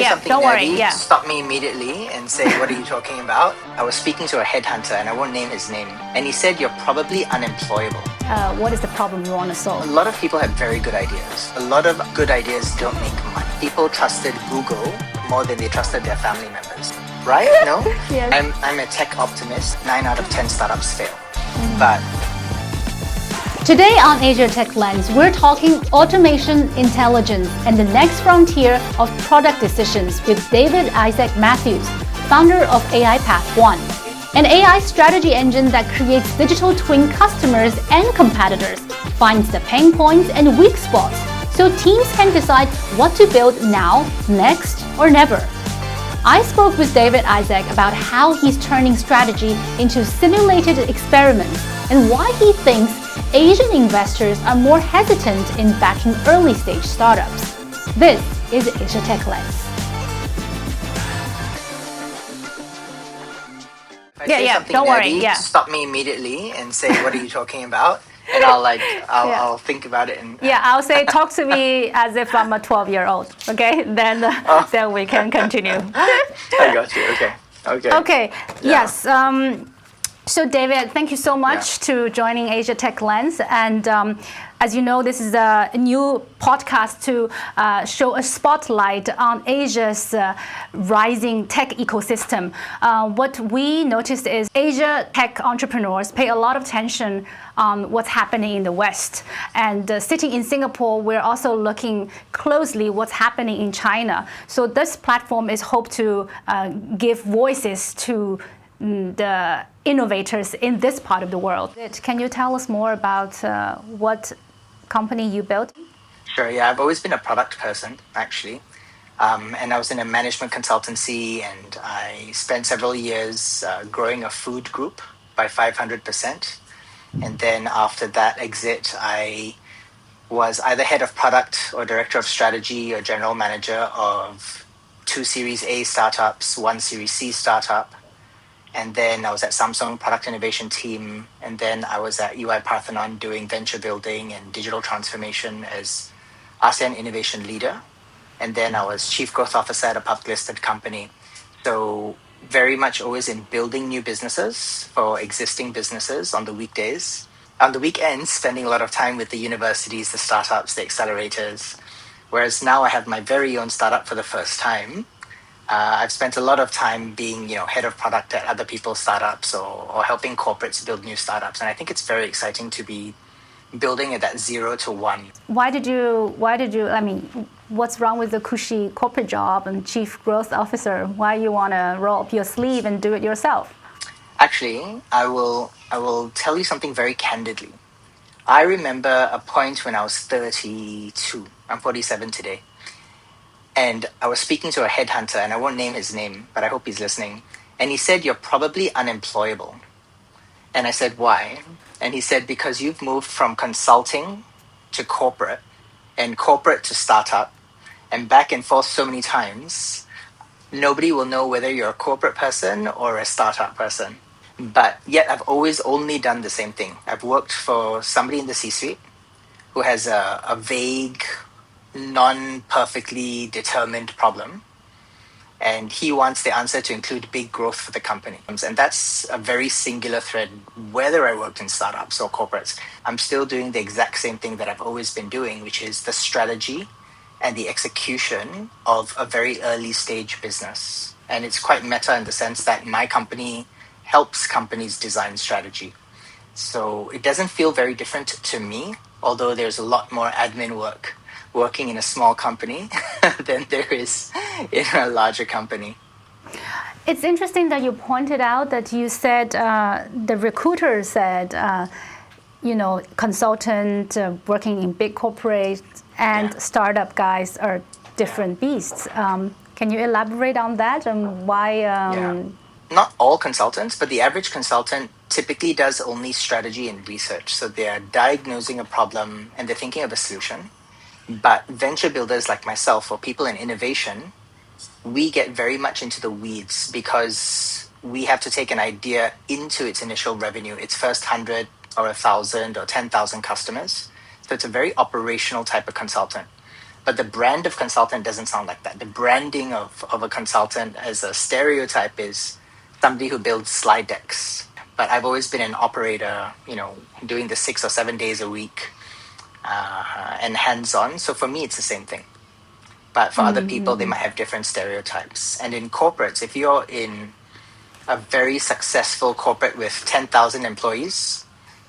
something don't worry. nerdy, Yeah. stop me immediately and say, what are you talking about? I was speaking to a headhunter, and I won't name his name, and he said, you're probably unemployable. What is the problem you want to solve? A lot of people have very good ideas. A lot of good ideas don't make money. People trusted Google more than they trusted their family members. Right? No? Yes. I'm a tech optimist. 9 out of 10 startups fail. But Today on Asia Tech Lens, we're talking automation intelligence and the next frontier of product decisions with David Isaac Mathews, founder of AIPath.one, an AI strategy engine that creates digital twin customers and competitors, finds the pain points and weak spots, so teams can decide what to build now, next, or never. I spoke with David Isaac about how he's turning strategy into simulated experiments and why he thinks Asian investors are more hesitant in backing early-stage startups. This is Asia Tech Lens. if I say something don't worry, nerdy, stop me immediately and say, what are you talking about? And I'll think about it. And I'll say, talk to me as if I'm a 12-year-old, okay? Then we can continue. I got you, okay. Okay, yes. So David, thank you so much to joining Asia Tech Lens. And as you know, this is a new podcast to show a spotlight on Asia's rising tech ecosystem. What we noticed is Asia tech entrepreneurs pay a lot of attention on what's happening in the West. And sitting in Singapore, we're also looking closely what's happening in China. So this platform is hoped to give voices to the innovators in this part of the world. Can you tell us more about what company you built? Sure, yeah. I've always been a product person, actually. And I was in a management consultancy, and I spent several years growing a food group by 500%. And then after that exit, I was either head of product or director of strategy or general manager of 2 Series A startups, 1 Series C startup. And then I was at Samsung product innovation team. And then I was at AIPath.one doing venture building and digital transformation as ASEAN innovation leader. And then I was chief growth officer at a public listed company. So very much always in building new businesses for existing businesses on the weekdays. On the weekends, spending a lot of time with the universities, the startups, the accelerators. Whereas now I have my very own startup for the first time. I've spent a lot of time being, head of product at other people's startups or helping corporates build new startups. And I think it's very exciting to be building at that 0 to 1. Why did you, what's wrong with the cushy corporate job and chief growth officer? Why you want to roll up your sleeve and do it yourself? Actually, I will tell you something very candidly. I remember a point when I was 32. I'm 47 today. And I was speaking to a headhunter, and I won't name his name, but I hope he's listening. And he said, you're probably unemployable. And I said, why? And he said, because you've moved from consulting to corporate and corporate to startup and back and forth so many times, nobody will know whether you're a corporate person or a startup person. But yet I've always only done the same thing. I've worked for somebody in the C-suite who has a vague, non-perfectly determined problem. And he wants the answer to include big growth for the company. And that's a very singular thread, whether I worked in startups or corporates. I'm still doing the exact same thing that I've always been doing, which is the strategy and the execution of a very early stage business. And it's quite meta in the sense that my company helps companies design strategy. So it doesn't feel very different to me, although there's a lot more admin work working in a small company than there is in a larger company. It's interesting that you pointed out that you said, the recruiter said, consultant working in big corporates and startup guys are different beasts. Can you elaborate on that and why? Not all consultants, but the average consultant typically does only strategy and research. So they are diagnosing a problem and they're thinking of a solution. But venture builders like myself or people in innovation, we get very much into the weeds because we have to take an idea into its initial revenue, its first 100 or 1,000 or 10,000 customers. So it's a very operational type of consultant. But the brand of consultant doesn't sound like that. The branding of a consultant as a stereotype is somebody who builds slide decks. But I've always been an operator, doing the 6 or 7 days a week and hands-on. So for me, it's the same thing. But for other people, they might have different stereotypes. And in corporates, if you're in a very successful corporate with 10,000 employees,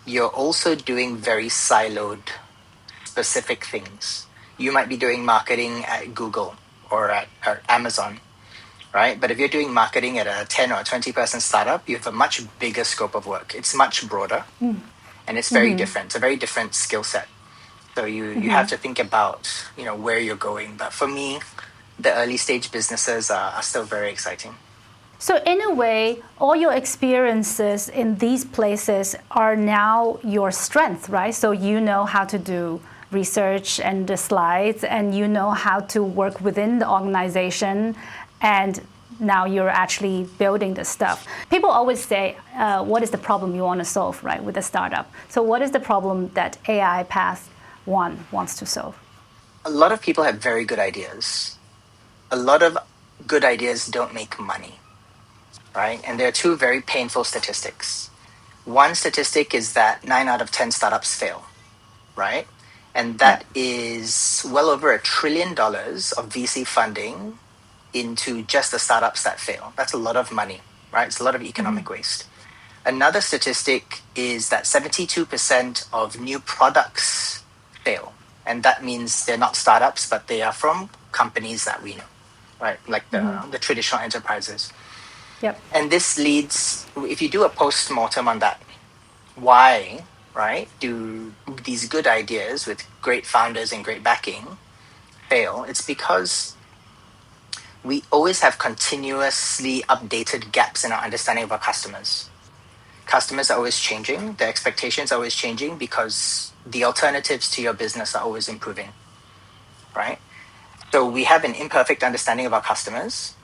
you're also doing very siloed, specific things. You might be doing marketing at Google or at Amazon, right? But if you're doing marketing at a 10 or 20 person startup, you have a much bigger scope of work. It's much broader and it's very different. It's a very different skill set. So you have to think about, where you're going. But for me, the early stage businesses are still very exciting. So in a way, all your experiences in these places are now your strength, right? So you know how to do research and the slides, and you know how to work within the organization, and now you're actually building the stuff. People always say, what is the problem you want to solve, right, with a startup? So what is the problem that AIPath.one wants to solve? A lot of people have very good ideas. A lot of good ideas don't make money, right? And there are two very painful statistics. One statistic is that 9 out of 10 startups fail, right? And that is well over $1 trillion of VC funding into just the startups that fail. That's a lot of money, right? It's a lot of economic waste. Another statistic is that 72% of new products fail. And that means they're not startups, but they are from companies that we know, right? Like the traditional enterprises. Yep. And this leads, if you do a post-mortem on that, why, right, do these good ideas with great founders and great backing fail? It's because we always have continuously updated gaps in our understanding of our customers. Customers are always changing. Their expectations are always changing because the alternatives to your business are always improving, right? So we have an imperfect understanding of our customers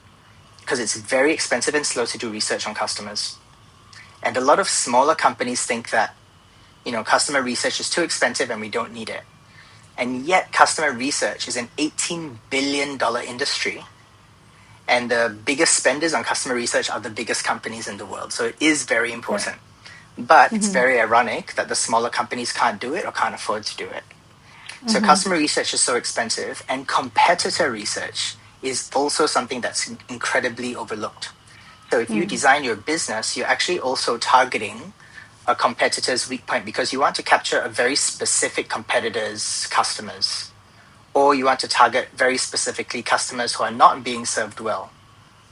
because it's very expensive and slow to do research on customers. And a lot of smaller companies think that, customer research is too expensive and we don't need it. And yet customer research is an $18 billion industry. And the biggest spenders on customer research are the biggest companies in the world. So it is very important. Yeah. But it's very ironic that the smaller companies can't do it or can't afford to do it. So customer research is so expensive, and competitor research is also something that's incredibly overlooked. So if you design your business, you're actually also targeting a competitor's weak point because you want to capture a very specific competitor's customers, or you want to target very specifically customers who are not being served well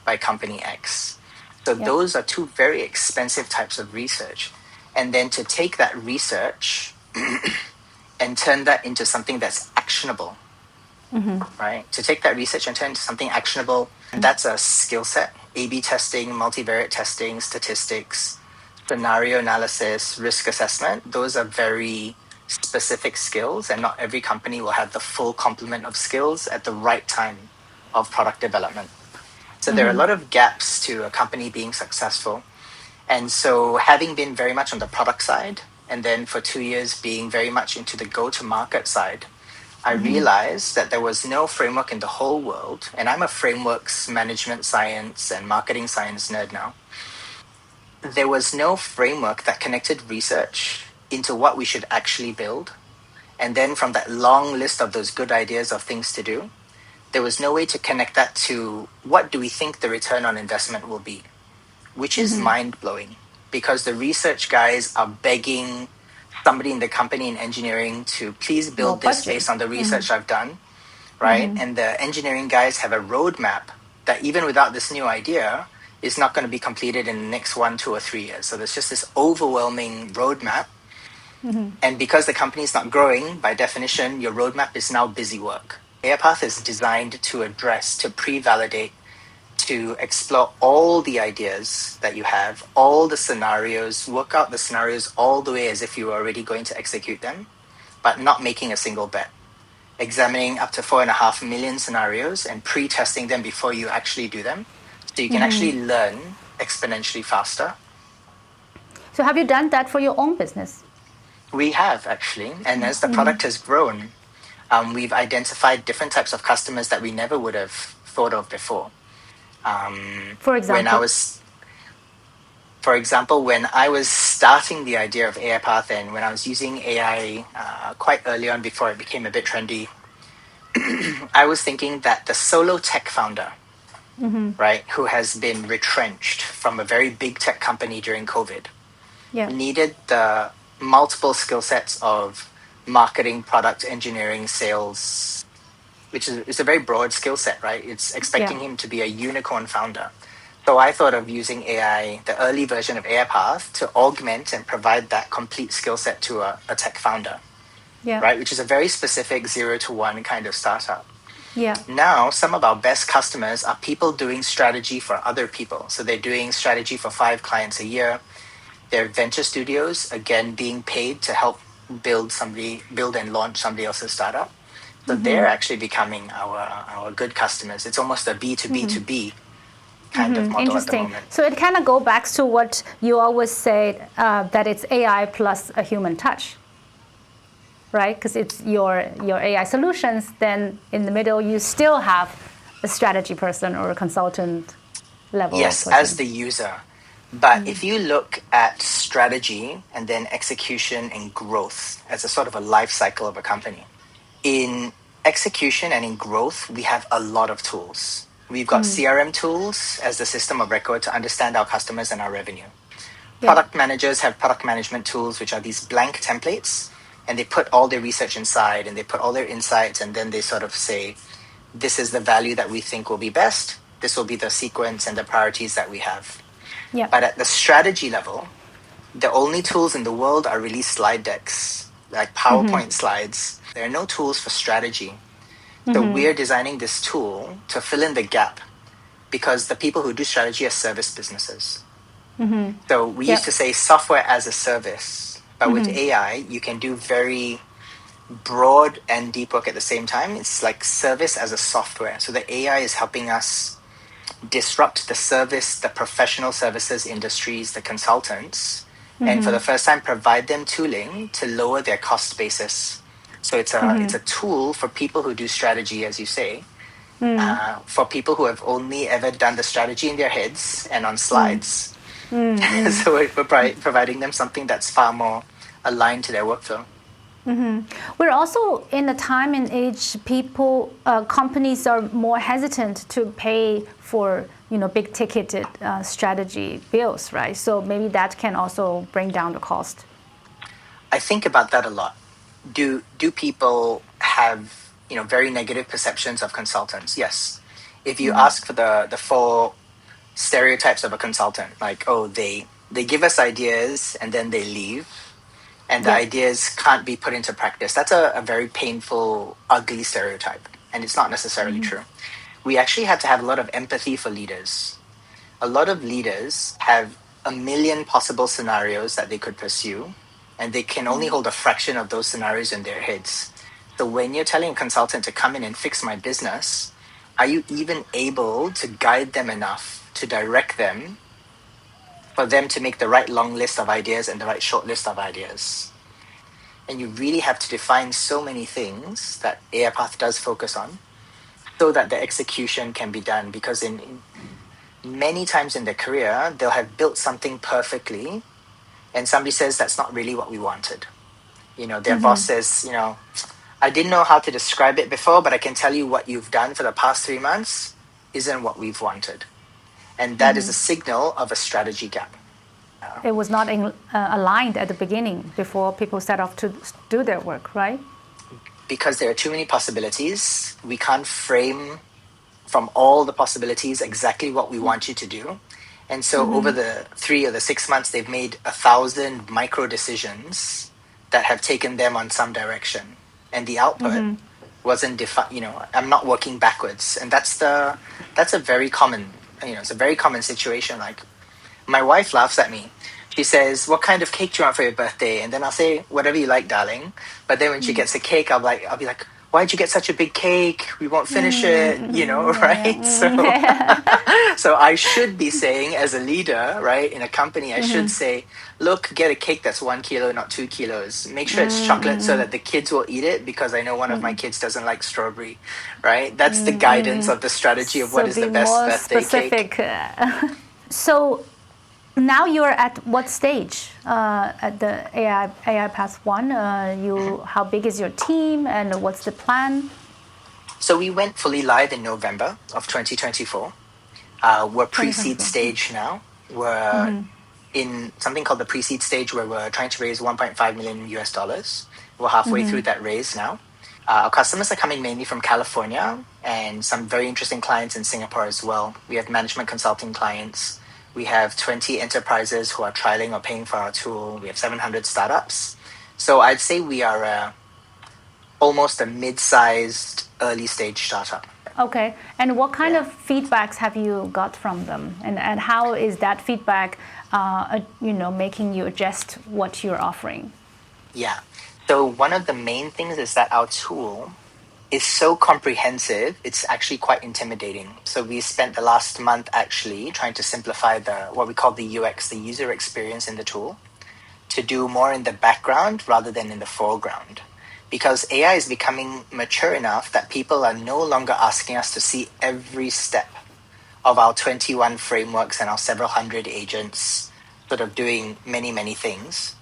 by company X. So those are two very expensive types of research. And then to take that research and turn that into something that's actionable, right? To take that research and turn it into something actionable, that's a skill set. A/B testing, multivariate testing, statistics, scenario analysis, risk assessment. Those are very specific skills, and not every company will have the full complement of skills at the right time of product development. So there are a lot of gaps to a company being successful. And so having been very much on the product side, and then for 2 years being very much into the go-to-market side, I realized that there was no framework in the whole world, and I'm a frameworks, management science, and marketing science nerd now. There was no framework that connected research into what we should actually build. And then from that long list of those good ideas of things to do, there was no way to connect that to what do we think the return on investment will be, which is mind-blowing because the research guys are begging somebody in the company in engineering to please build this based on the research I've done, right? And the engineering guys have a roadmap that even without this new idea is not going to be completed in the next 1, 2, or 3 years. So there's just this overwhelming roadmap. And because the company is not growing, by definition, your roadmap is now busy work. AIPath is designed to address, to pre-validate, to explore all the ideas that you have, all the scenarios, work out the scenarios all the way as if you were already going to execute them, but not making a single bet. Examining up to 4.5 million scenarios and pre-testing them before you actually do them, so you can actually learn exponentially faster. So have you done that for your own business? We have, actually. And as the product has grown, we've identified different types of customers that we never would have thought of before. For example? For example, when I was starting the idea of AIPath and when I was using AI quite early on before it became a bit trendy, I was thinking that the solo tech founder, right, who has been retrenched from a very big tech company during COVID, needed the multiple skill sets of marketing, product engineering, sales, which is a very broad skill set, right? It's expecting him to be a unicorn founder. So I thought of using AI, the early version of AIPath, to augment and provide that complete skill set to a tech founder, right? Which is a very specific 0 to 1 kind of startup. Now, some of our best customers are people doing strategy for other people. So they're doing strategy for 5 clients a year. They're venture studios, again, being paid to help build and launch somebody else's startup. So they're actually becoming our good customers. It's almost a B2B2B kind of model at the moment. So it kind of goes back to what you always say, that it's AI plus a human touch, right? Because it's your AI solutions, then in the middle you still have a strategy person or a consultant level person. As the user. But if you look at strategy and then execution and growth as a sort of a life cycle of a company, in execution and in growth, we have a lot of tools. We've got CRM tools as the system of record to understand our customers and our revenue. Product managers have product management tools, which are these blank templates, and they put all their research inside and they put all their insights, and then they sort of say, this is the value that we think will be best. This will be the sequence and the priorities that we have. But at the strategy level, the only tools in the world are really slide decks, like PowerPoint slides. There are no tools for strategy. So we're designing this tool to fill in the gap, because the people who do strategy are service businesses. So we used to say software as a service, but with AI, you can do very broad and deep work at the same time. It's like service as a software. So the AI is helping us disrupt the professional services industries, the consultants, and for the first time provide them tooling to lower their cost basis. So it's a tool for people who do strategy, as you say, for people who have only ever done the strategy in their heads and on slides. So we're providing them something that's far more aligned to their workflow. We're also in a time and age, companies are more hesitant to pay for big ticketed strategy bills, right? So maybe that can also bring down the cost. I think about that a lot. Do people have very negative perceptions of consultants? Yes. If you ask for the 4 stereotypes of a consultant, like, they give us ideas and then they leave, and the ideas can't be put into practice. That's a very painful, ugly stereotype, and it's not necessarily true. We actually have to have a lot of empathy for leaders. A lot of leaders have a million possible scenarios that they could pursue, and they can only hold a fraction of those scenarios in their heads. So when you're telling a consultant to come in and fix my business, are you even able to guide them enough to direct them for them to make the right long list of ideas and the right short list of ideas? And you really have to define so many things that AIPath does focus on, so that the execution can be done. Because in many times in their career, they'll have built something perfectly, and somebody says that's not really what we wanted. Their boss says, I didn't know how to describe it before, but I can tell you what you've done for the past 3 months isn't what we've wanted. And that is a signal of a strategy gap. It was not aligned at the beginning before people set off to do their work, right? Because there are too many possibilities. We can't frame from all the possibilities exactly what we want you to do. And so over the 3 or the 6 months, they've made 1,000 micro decisions that have taken them on some direction. And the output wasn't defined. I'm not working backwards. And that's a very common, it's a very common situation. Like, my wife laughs at me. She says, what kind of cake do you want for your birthday? And then I'll say, whatever you like, darling. But then when she gets a cake, I'll be like, why'd you get such a big cake? We won't finish it, right? So I should be saying, as a leader, right, in a company, I should say, look, get a cake that's 1 kilo, not 2 kilos. Make sure it's chocolate so that the kids will eat it, because I know one of my kids doesn't like strawberry, right? That's the guidance of the strategy of what is the best birthday specific. cake. So now you're at what stage at the AIPath.one? How big is your team and what's the plan? So we went fully live in November of 2024. We're pre-seed stage now. We're in something called the pre-seed stage, where we're trying to raise 1.5 million US dollars. We're halfway through that raise now. Our customers are coming mainly from California and some very interesting clients in Singapore as well. We have management consulting clients. We have 20 enterprises who are trialing or paying for our tool. We have 700 startups. So I'd say we are almost a mid-sized early stage startup. Okay. And what kind of feedbacks have you got from them? And how is that feedback, making you adjust what you're offering? Yeah. So one of the main things is that our tool is so comprehensive, it's actually quite intimidating. So we spent the last month actually trying to simplify what we call the UX, the user experience in the tool, to do more in the background rather than in the foreground. Because AI is becoming mature enough that people are no longer asking us to see every step of our 21 frameworks and our several hundred agents sort of doing many, many things.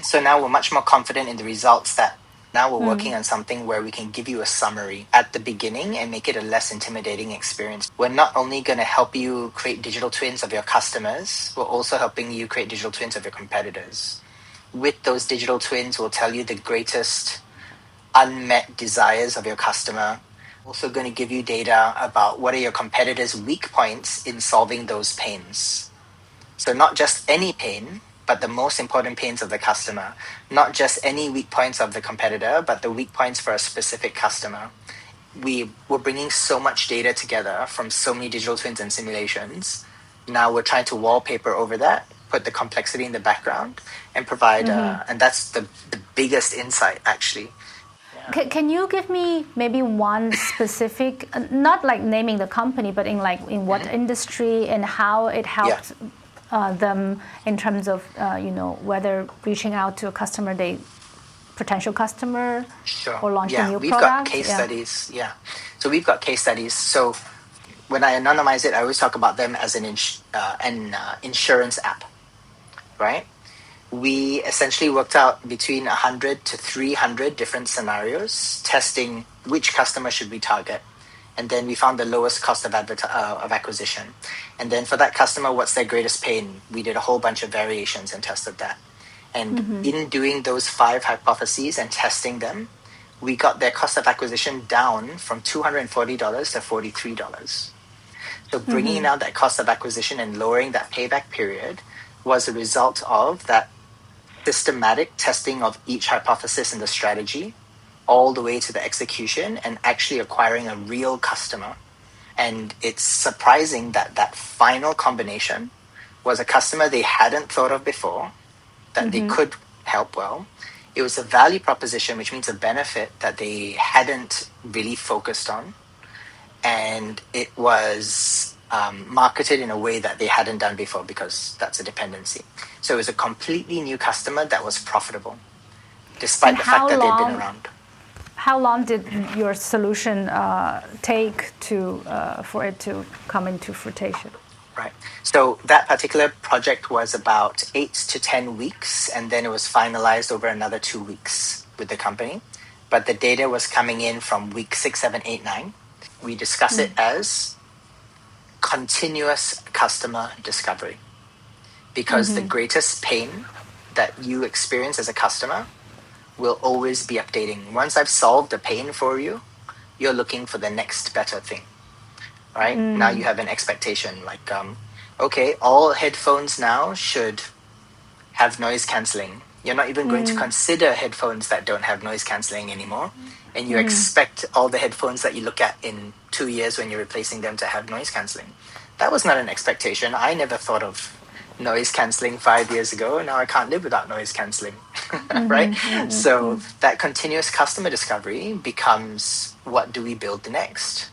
So now we're much more confident in the results, that now we're working on something where we can give you a summary at the beginning and make it a less intimidating experience. We're not only going to help you create digital twins of your customers, we're also helping you create digital twins of your competitors. With those digital twins, we'll tell you the greatest unmet desires of your customer. Also going to give you data about what are your competitors' weak points in solving those pains. So not just any pain, but the most important pains of the customer. Not just any weak points of the competitor, but the weak points for a specific customer. We're bringing so much data together from so many digital twins and simulations. Now we're trying to wallpaper over that, put the complexity in the background, and provide, and that's the biggest insight, actually. Yeah. Can you give me maybe one specific, not like naming the company, but in what industry and how it helped them in terms of, whether reaching out to a customer, potential customer, or launching a new we've product? Got case studies. Yeah. So we've got case studies. So when I anonymize it, I always talk about them as an insurance app, right? We essentially worked out between 100 to 300 different scenarios, testing which customer should we target. And then we found the lowest cost of acquisition. And then for that customer, what's their greatest pain? We did a whole bunch of variations and tested that. And in doing those 5 hypotheses and testing them, we got their cost of acquisition down from $240 to $43. So bringing down that cost of acquisition and lowering that payback period was a result of that systematic testing of each hypothesis in the strategy, all the way to the execution and actually acquiring a real customer. And it's surprising that final combination was a customer they hadn't thought of before, that they could help well. It was a value proposition, which means a benefit that they hadn't really focused on. And it was marketed in a way that they hadn't done before, because that's a dependency. So it was a completely new customer that was profitable, despite the fact that they'd been around. How long did your solution take for it to come into fruition? Right. So that particular project was about 8 to 10 weeks, and then it was finalized over another 2 weeks with the company. But the data was coming in from week 6, 7, 8, 9. We discuss it as continuous customer discovery, because the greatest pain that you experience as a customer will always be updating. Once I've solved the pain for you, you're looking for the next better thing, right? Now you have an expectation, like, okay, all headphones now should have noise cancelling. You're not even going to consider headphones that don't have noise cancelling anymore. And you expect all the headphones that you look at in 2 years when you're replacing them to have noise cancelling. That was not an expectation. I never thought of noise cancelling 5 years ago. Now I can't live without noise cancelling. right? So that continuous customer discovery becomes, what do we build next?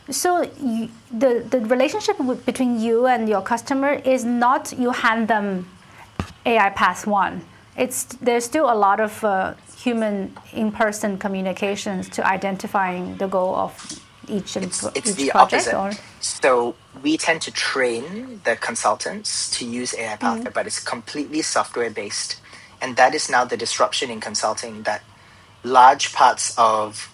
So the relationship between you and your customer is not you hand them AIPath.one. There's still a lot of human in-person communications to identifying the goal of each It's each the project. opposite. So we tend to train the consultants to use AIPath, but it's completely software based. And that is now the disruption in consulting, that large parts of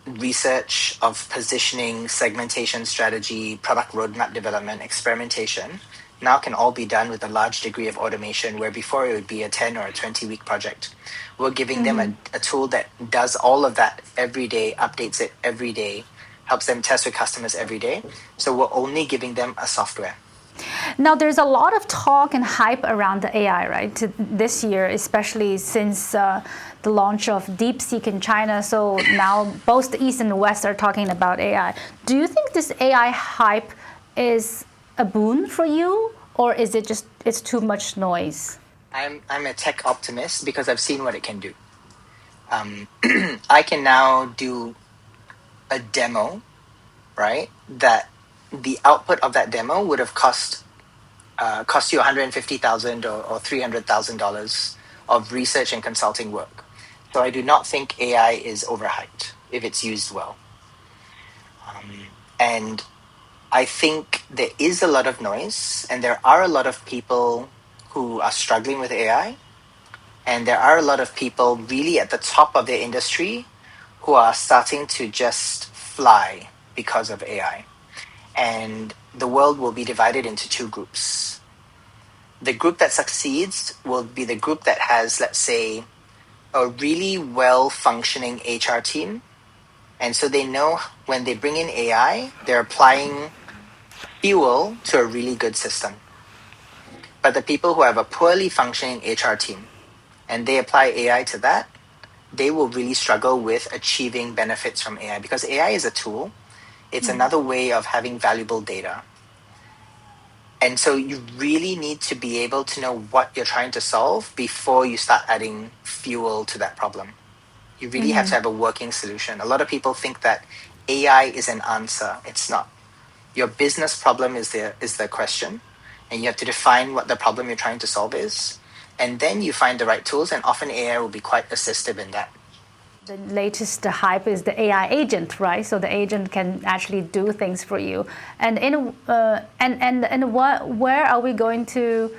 research, of positioning, segmentation strategy, product roadmap development, experimentation, now can all be done with a large degree of automation, where before it would be a 10 or a 20-week project. We're giving them a tool that does all of that every day, updates it every day, helps them test with customers every day. So we're only giving them a software. Now, there's a lot of talk and hype around the AI, right? This year, especially since the launch of DeepSeek in China. So now both the East and the West are talking about AI. Do you think this AI hype is a boon for you, or is it just it's too much noise? I'm a tech optimist because I've seen what it can do. I can now do a demo, right? That the output of that demo would have cost you $150,000 or $300,000 of research and consulting work. So I do not think AI is overhyped if it's used well. And I think there is a lot of noise, and there are a lot of people who are struggling with AI, and there are a lot of people really at the top of their industry who are starting to just fly because of AI. And the world will be divided into two groups. The group that succeeds will be the group that has, let's say, a really well-functioning HR team. And so they know when they bring in AI, they're applying fuel to a really good system. But the people who have a poorly functioning HR team and they apply AI to that, they will really struggle with achieving benefits from AI, because AI is a tool. It's another way of having valuable data. And so you really need to be able to know what you're trying to solve before you start adding fuel to that problem. You really have to have a working solution. A lot of people think that AI is an answer. It's not. Your business problem is the question, and you have to define what the problem you're trying to solve is. And then you find the right tools, and often AI will be quite assistive in that. The latest hype is the AI agent, right? So the agent can actually do things for you. And where are we going to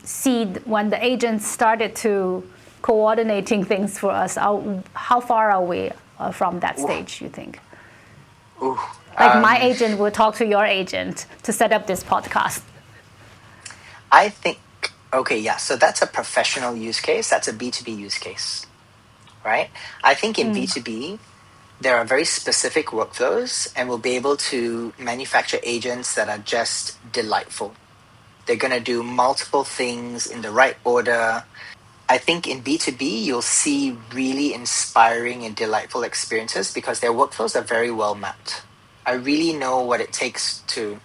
see when the agent started to coordinating things for us? How far are we from that stage, you think? Like my agent will talk to your agent to set up this podcast. I think, okay, yeah, so that's a professional use case. That's a B2B use case, right? I think in B2B, there are very specific workflows, and we'll be able to manufacture agents that are just delightful. They're going to do multiple things in the right order. I think in B2B, you'll see really inspiring and delightful experiences because their workflows are very well mapped. I really know what it takes to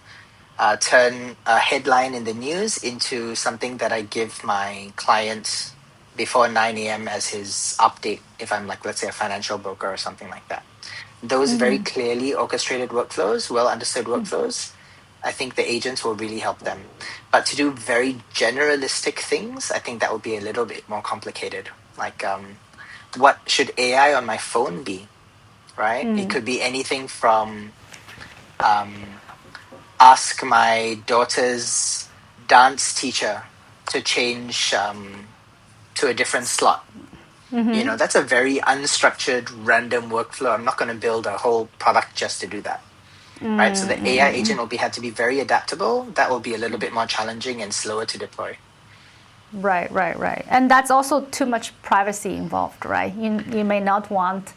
turn a headline in the news into something that I give my clients before 9 a.m. as his update, if I'm like, let's say, a financial broker or something like that. Those very clearly orchestrated workflows, well understood workflows, I think the agents will really help them. But to do very generalistic things, I think that would be a little bit more complicated. Like, what should AI on my phone be, right? It could be anything from ask my daughter's dance teacher to change to a different slot. You know, that's a very unstructured, random workflow. I'm not going to build a whole product just to do that. Right? So the AI agent will have to be very adaptable. That will be a little bit more challenging and slower to deploy. Right. And that's also too much privacy involved, right? You may not want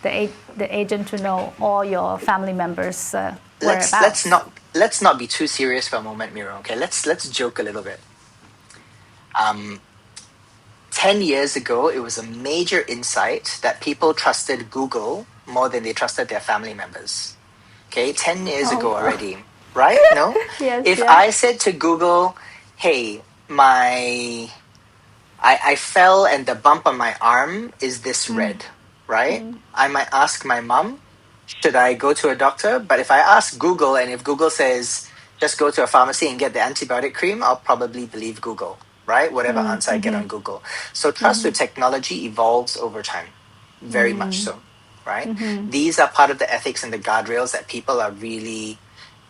the agent to know all your family members' whereabouts. Let's not be too serious for a moment, Miro. Okay, let's joke a little bit. 10 years ago, it was a major insight that people trusted Google more than they trusted their family members. Okay, 10 years ago already, right? No? Yes, If I said to Google, hey, my I fell and the bump on my arm is this red, right? I might ask my mom, should I go to a doctor? But if I ask Google and if Google says, just go to a pharmacy and get the antibiotic cream, I'll probably believe Google, right? Whatever answer I get on Google. So trust with technology evolves over time, very much so, right? These are part of the ethics and the guardrails that people are really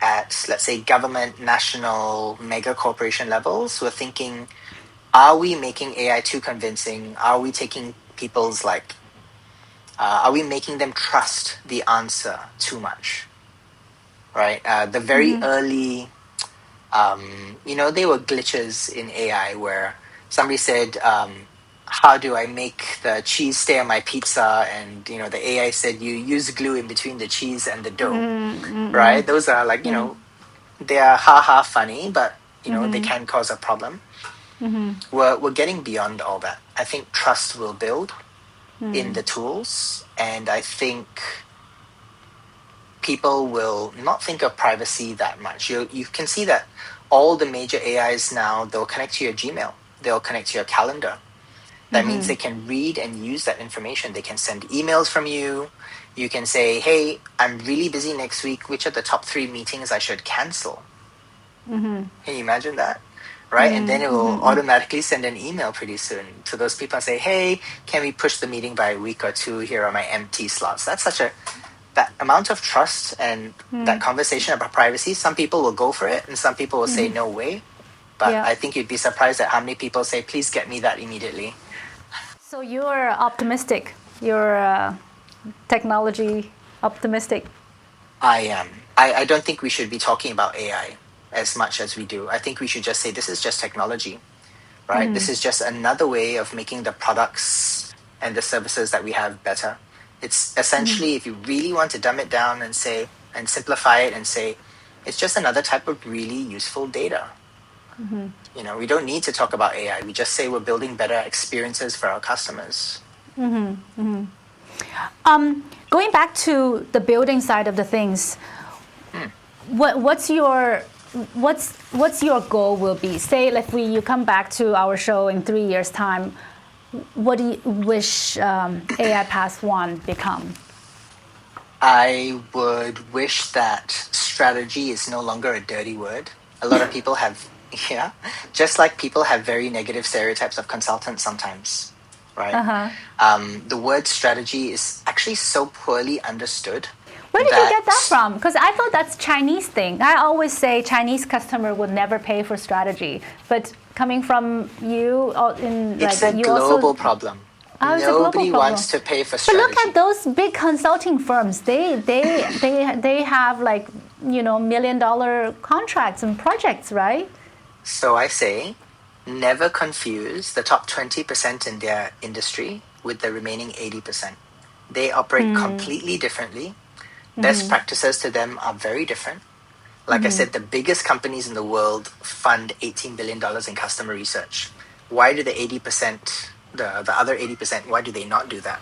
at, let's say, government, national, mega corporation levels who are thinking, are we making AI too convincing? Are we taking people's are we making them trust the answer too much? Right? The very early, there were glitches in AI where somebody said, how do I make the cheese stay on my pizza? And, the AI said, you use glue in between the cheese and the dough, right? Those are they are ha-ha funny, but, they can cause a problem. We're getting beyond all that. I think trust will build in the tools, and I think people will not think of privacy that much. You can see that all the major AIs now, they'll connect to your Gmail, they'll connect to your calendar. That means they can read and use that information. They can send emails from you. You can say, hey, I'm really busy next week. Which are the top 3 meetings I should cancel? Can you imagine that? Right? And then it will automatically send an email pretty soon to those people and say, hey, can we push the meeting by a week or 2? Here are my empty slots. That's that amount of trust and that conversation about privacy. Some people will go for it and some people will say, no way. But I think you'd be surprised at how many people say, please get me that immediately. So you're optimistic. You're technology optimistic. I am. I don't think we should be talking about AI as much as we do. I think we should just say this is just technology, right? This is just another way of making the products and the services that we have better. It's essentially, if you really want to dumb it down and simplify it and say, it's just another type of really useful data. We don't need to talk about AI. We just say we're building better experiences for our customers. Going back to the building side of the things, what's your goal will be? Say, if you come back to our show in 3 years' time, what do you wish AIPath.one become? I would wish that strategy is no longer a dirty word. A lot of people have, just like people have very negative stereotypes of consultants sometimes, right? The word strategy is actually so poorly understood. Where did you get that from? Because I thought that's Chinese thing. I always say Chinese customer would never pay for strategy, but coming from you, it's a global problem. Nobody wants to pay for strategy. But look at those big consulting firms. They have $1 million contracts and projects, right? So I say, never confuse the top 20% in their industry with the remaining 80%. They operate completely differently. Best practices to them are very different. Like I said, the biggest companies in the world fund $18 billion in customer research. Why do the 80%, the other 80%, why do they not do that?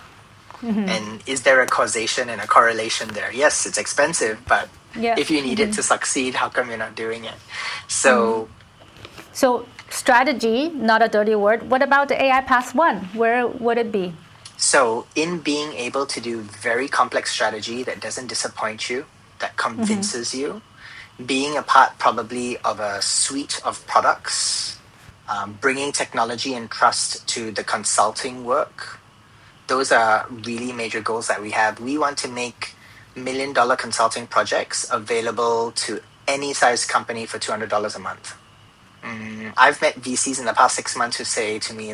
And is there a causation and a correlation there? Yes, it's expensive, but if you need it to succeed, how come you're not doing it? So strategy, not a dirty word. What about the AIPath.one? Where would it be? So in being able to do very complex strategy that doesn't disappoint you, that convinces you, being a part probably of a suite of products, bringing technology and trust to the consulting work, those are really major goals that we have. We want to make $1 million consulting projects available to any size company for $200 a month. I've met VCs in the past 6 months who say to me,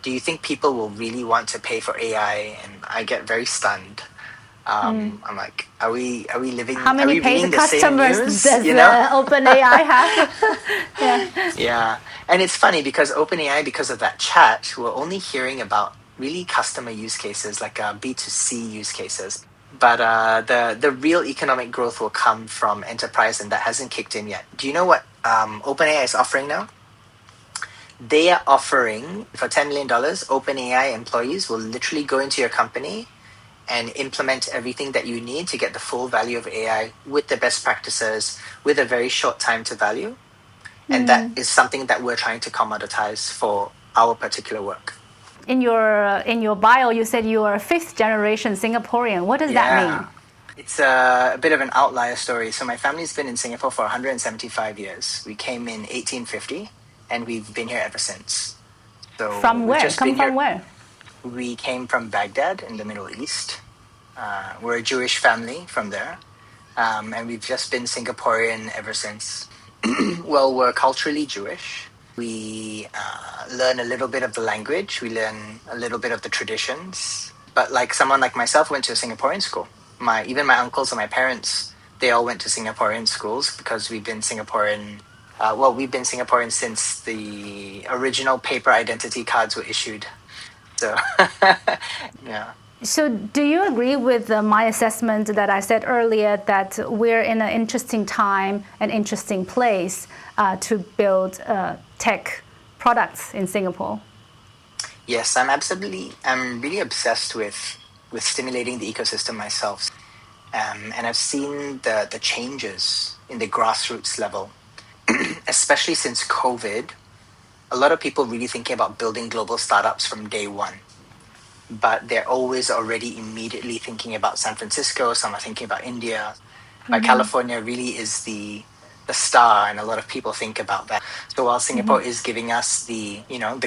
do you think people will really want to pay for AI? And I get very stunned. I'm like, are we living? How many paid customers does OpenAI have? Yeah, and it's funny because OpenAI, because of that chat, we're only hearing about really customer use cases, like B2C use cases. But the real economic growth will come from enterprise, and that hasn't kicked in yet. Do you know what OpenAI is offering now? They are offering, for $10 million, OpenAI employees will literally go into your company and implement everything that you need to get the full value of AI with the best practices, with a very short time to value. And that is something that we're trying to commoditize for our particular work. In your bio, you said you are a fifth generation Singaporean. What does that mean? It's a bit of an outlier story. So my family's been in Singapore for 175 years. We came in 1850, and we've been here ever since. So From where? Come from where? We came from Baghdad in the Middle East. We're a Jewish family from there. And we've just been Singaporean ever since. Well, we're culturally Jewish. We learn a little bit of the language. We learn a little bit of the traditions. But like someone like myself went to a Singaporean school. Even my uncles and my parents, they all went to Singaporean schools because we've been Singaporean. We've been Singaporean since the original paper identity cards were issued. So, yeah. So do you agree with my assessment that I said earlier that we're in an interesting time, an interesting place to build tech products in Singapore? Yes, I'm really obsessed with stimulating the ecosystem myself. And I've seen the changes in the grassroots level, especially since COVID. A lot of people really thinking about building global startups from day one. But they're always already immediately thinking about San Francisco. Some are thinking about India. But California really is the star, and a lot of people think about that. So while Singapore is giving us the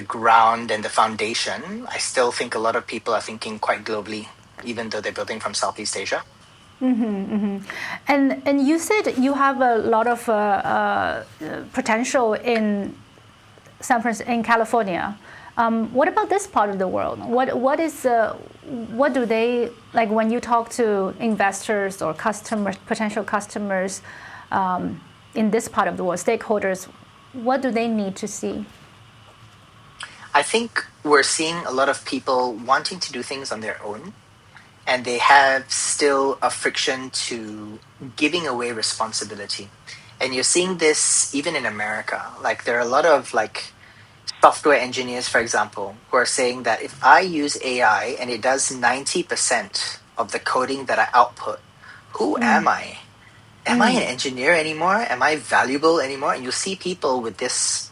ground and the foundation, I still think a lot of people are thinking quite globally, even though they're building from Southeast Asia. And you said you have a lot of potential in in California. What about this part of the world? What do they like when you talk to investors or potential customers in this part of the world, stakeholders? What do they need to see? I think we're seeing a lot of people wanting to do things on their own, and they have still a friction to giving away responsibility. And you're seeing this even in America. Like there are a lot of software engineers, for example, who are saying that if I use AI and it does 90% of the coding that I output, who am I? Am I an engineer anymore? Am I valuable anymore? And you see people with this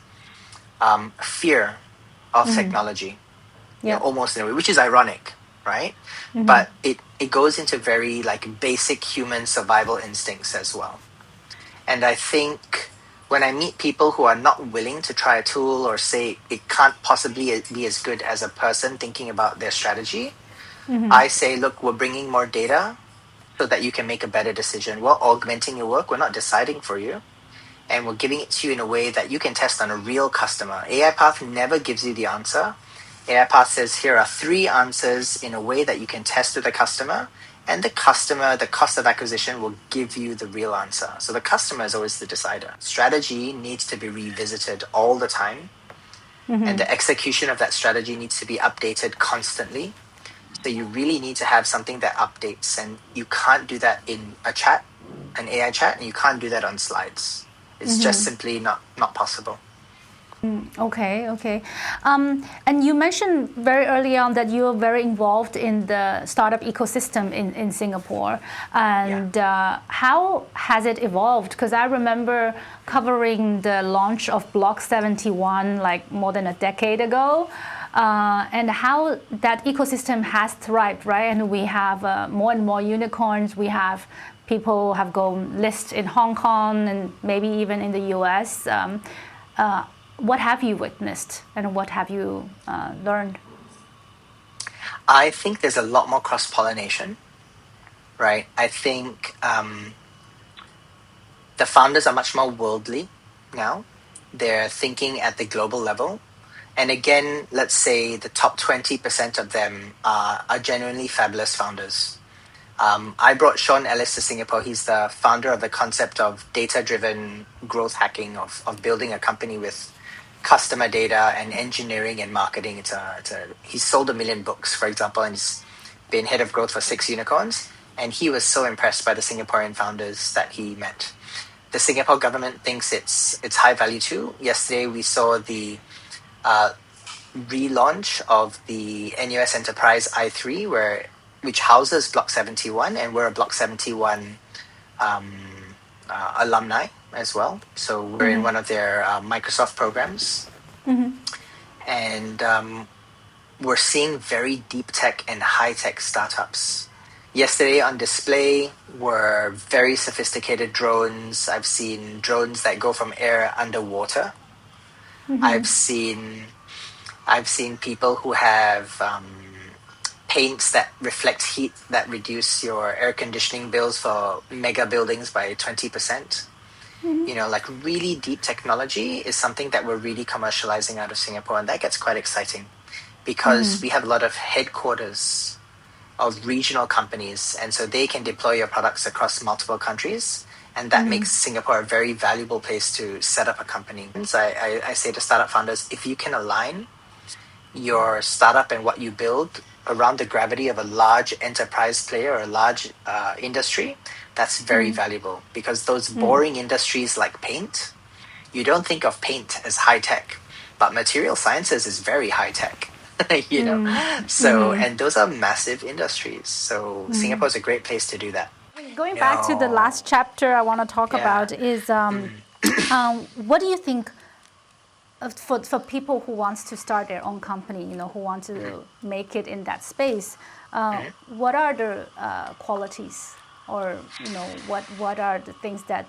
fear of technology, almost in a way, which is ironic, right? But it goes into very basic human survival instincts as well. And I think when I meet people who are not willing to try a tool or say it can't possibly be as good as a person thinking about their strategy, I say, look, we're bringing more data so that you can make a better decision. We're augmenting your work. We're not deciding for you. And we're giving it to you in a way that you can test on a real customer. AIPath never gives you the answer. AIPath says, here are 3 answers in a way that you can test with the customer. And the customer, the cost of acquisition will give you the real answer. So the customer is always the decider. Strategy needs to be revisited all the time. And the execution of that strategy needs to be updated constantly. So you really need to have something that updates. And you can't do that in a chat, an AI chat, and you can't do that on slides. It's just simply not possible. Okay. And you mentioned very early on that you're very involved in the startup ecosystem in Singapore. And how has it evolved? Because I remember covering the launch of Block71 more than a decade ago. And how that ecosystem has thrived, right? And we have more and more unicorns. We have people have gone list in Hong Kong and maybe even in the US. What have you witnessed and what have you learned? I think there's a lot more cross-pollination, right? I think the founders are much more worldly now. They're thinking at the global level. And again, let's say the top 20% of them are genuinely fabulous founders. I brought Sean Ellis to Singapore. He's the founder of the concept of data-driven growth hacking, of building a company with customer data and engineering and marketing. He's sold 1 million books, for example, and he's been head of growth for 6 unicorns. And he was so impressed by the Singaporean founders that he met. The Singapore government thinks it's high value too. Yesterday, we saw the relaunch of the NUS Enterprise i3, which houses Block71, and we're a Block71 alumni as well. So we're in one of their Microsoft programs. And we're seeing very deep tech and high tech startups. Yesterday on display were very sophisticated drones. I've seen drones that go from air underwater. I've seen people who have paints that reflect heat that reduce your air conditioning bills for mega buildings by 20%. Like really deep technology is something that we're really commercializing out of Singapore, and that gets quite exciting because we have a lot of headquarters of regional companies, and so they can deploy your products across multiple countries, and that makes Singapore a very valuable place to set up a company. So I say to startup founders, if you can align your startup and what you build around the gravity of a large enterprise player or a large industry, that's very valuable, because those boring industries like paint, you don't think of paint as high tech, but material sciences is very high tech. So and those are massive industries, so Singapore is a great place to do that. Going back to the last chapter I want to talk about is what do you think for people who wants to start their own company, who want to make it in that space, what are the qualities, or what are the things that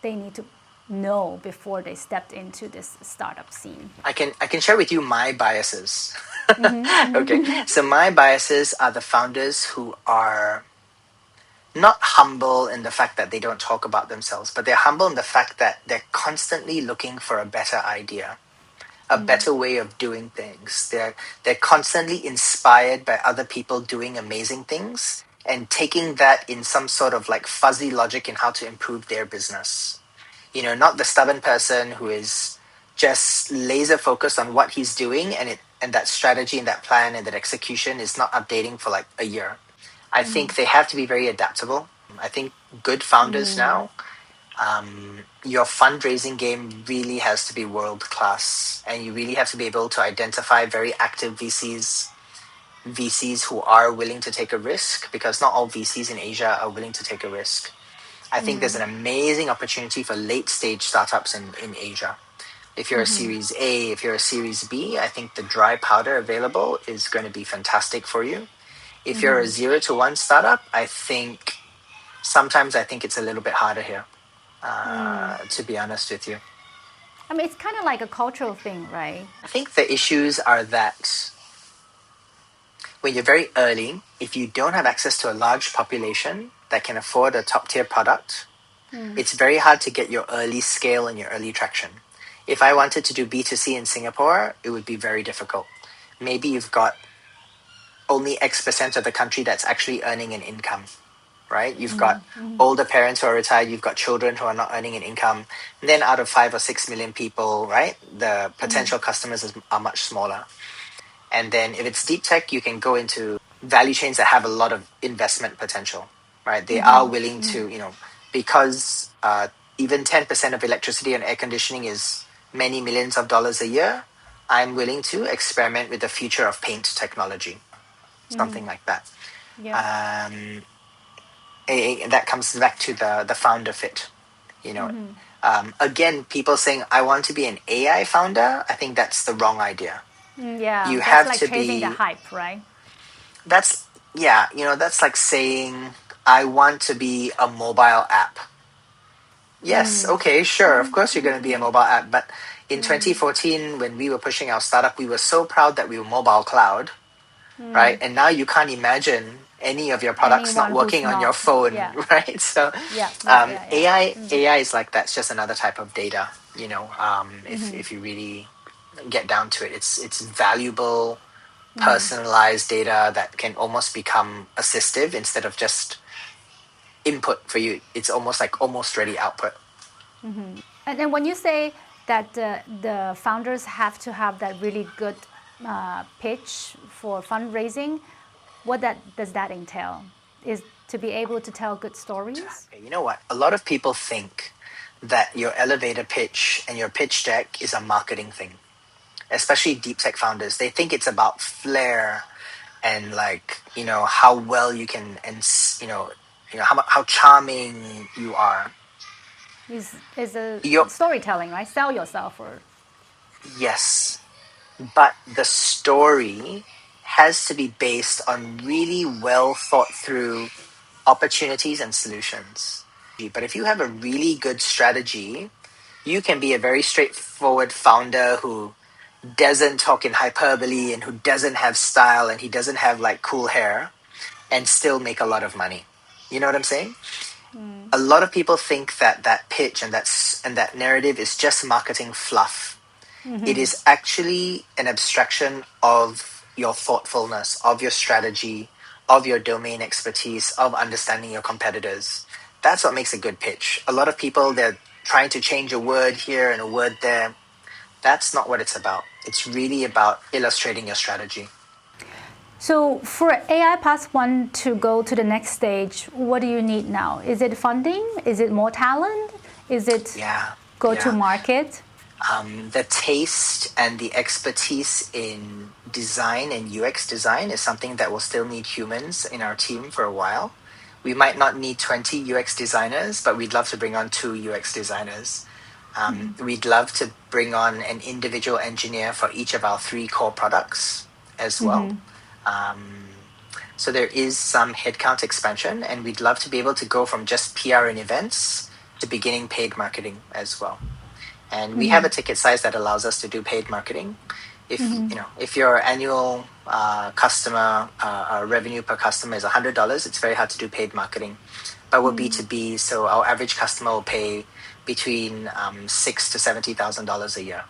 they need to know before they stepped into this startup scene? I can share with you my biases. Okay, so my biases are the founders who are not humble in the fact that they don't talk about themselves, but they're humble in the fact that they're constantly looking for a better idea, a better way of doing things. They're constantly inspired by other people doing amazing things and taking that in some sort of like fuzzy logic in how to improve their business. Not the stubborn person who is just laser focused on what he's doing, and that strategy and that plan and that execution is not updating for like a year. I think they have to be very adaptable. I think good founders now, your fundraising game really has to be world class, and you really have to be able to identify very active VCs who are willing to take a risk, because not all VCs in Asia are willing to take a risk. I think there's an amazing opportunity for late stage startups in Asia. If you're a Series A, if you're a Series B, I think the dry powder available is going to be fantastic for you. If you're a 0 to 1 startup, sometimes I think it's a little bit harder here, to be honest with you. I mean, it's kind of like a cultural thing, right? I think the issues are that when you're very early, if you don't have access to a large population that can afford a top tier product, it's very hard to get your early scale and your early traction. If I wanted to do B2C in Singapore, it would be very difficult. Maybe you've got only X% of the country that's actually earning an income, right? You've got older parents who are retired, you've got children who are not earning an income. And then out of 5 or 6 million people, right, the potential customers are much smaller. And then if it's deep tech, you can go into value chains that have a lot of investment potential, right? They are willing to, because even 10% of electricity and air conditioning is many millions of dollars a year, I'm willing to experiment with the future of paint technology. Something like that. Yeah. That comes back to the founder fit. Again, people saying, I want to be an AI founder, I think that's the wrong idea. Yeah, You that's have like to chasing be, the hype, right? that's like saying, I want to be a mobile app. Yes, okay, sure, of course you're going to be a mobile app, but in 2014, when we were pushing our startup, we were so proud that we were mobile cloud, right? And now you can't imagine any of your products not working on your phone, right? So AI is like that. It's just another type of data, if you really get down to it. It's valuable, personalized data that can almost become assistive instead of just input for you. It's almost like almost ready output. And then when you say that the founders have to have that really good pitch for fundraising, what does that entail? Is to be able to tell good stories? You know what? A lot of people think that your elevator pitch and your pitch deck is a marketing thing, especially deep tech founders. They think it's about flair and how well you can, and how charming you are. Is a storytelling, right? Sell yourself, or yes, but the story has to be based on really well thought through opportunities and solutions. But if you have a really good strategy, you can be a very straightforward founder who doesn't talk in hyperbole and who doesn't have style and he doesn't have like cool hair and still make a lot of money. You know what I'm saying? A lot of people think that that pitch and that narrative is just marketing fluff. It is actually an abstraction of your thoughtfulness, of your strategy, of your domain expertise, of understanding your competitors. That's what makes a good pitch. A lot of people, they're trying to change a word here and a word there. That's not what it's about. It's really about illustrating your strategy. So for AIPath.one to go to the next stage, what do you need now? Is it funding? Is it more talent? Is it go-to market? The taste and the expertise in design and UX design is something that will still need humans in our team for a while. We might not need 20 UX designers, but we'd love to bring on 2 UX designers. We'd love to bring on an individual engineer for each of our 3 core products as well. So there is some headcount expansion, and we'd love to be able to go from just PR and events to beginning paid marketing as well. And we have a ticket size that allows us to do paid marketing. If your annual customer revenue per customer is $100, it's very hard to do paid marketing. But we're B2B, so our average customer will pay between $6,000 to $70,000 a year,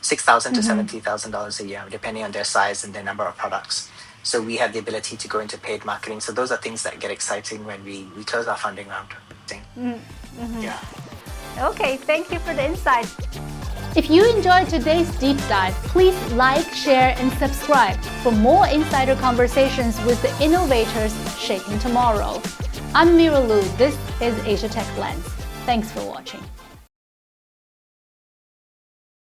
$6,000 to $70,000 a year, depending on their size and their number of products. So we have the ability to go into paid marketing. So those are things that get exciting when we close our funding round. Yeah. Okay, thank you for the insight. If you enjoyed today's deep dive, please like, share, and subscribe for more insider conversations with the innovators shaping tomorrow. I'm Miro Lu. This is Asia Tech Lens. Thanks for watching.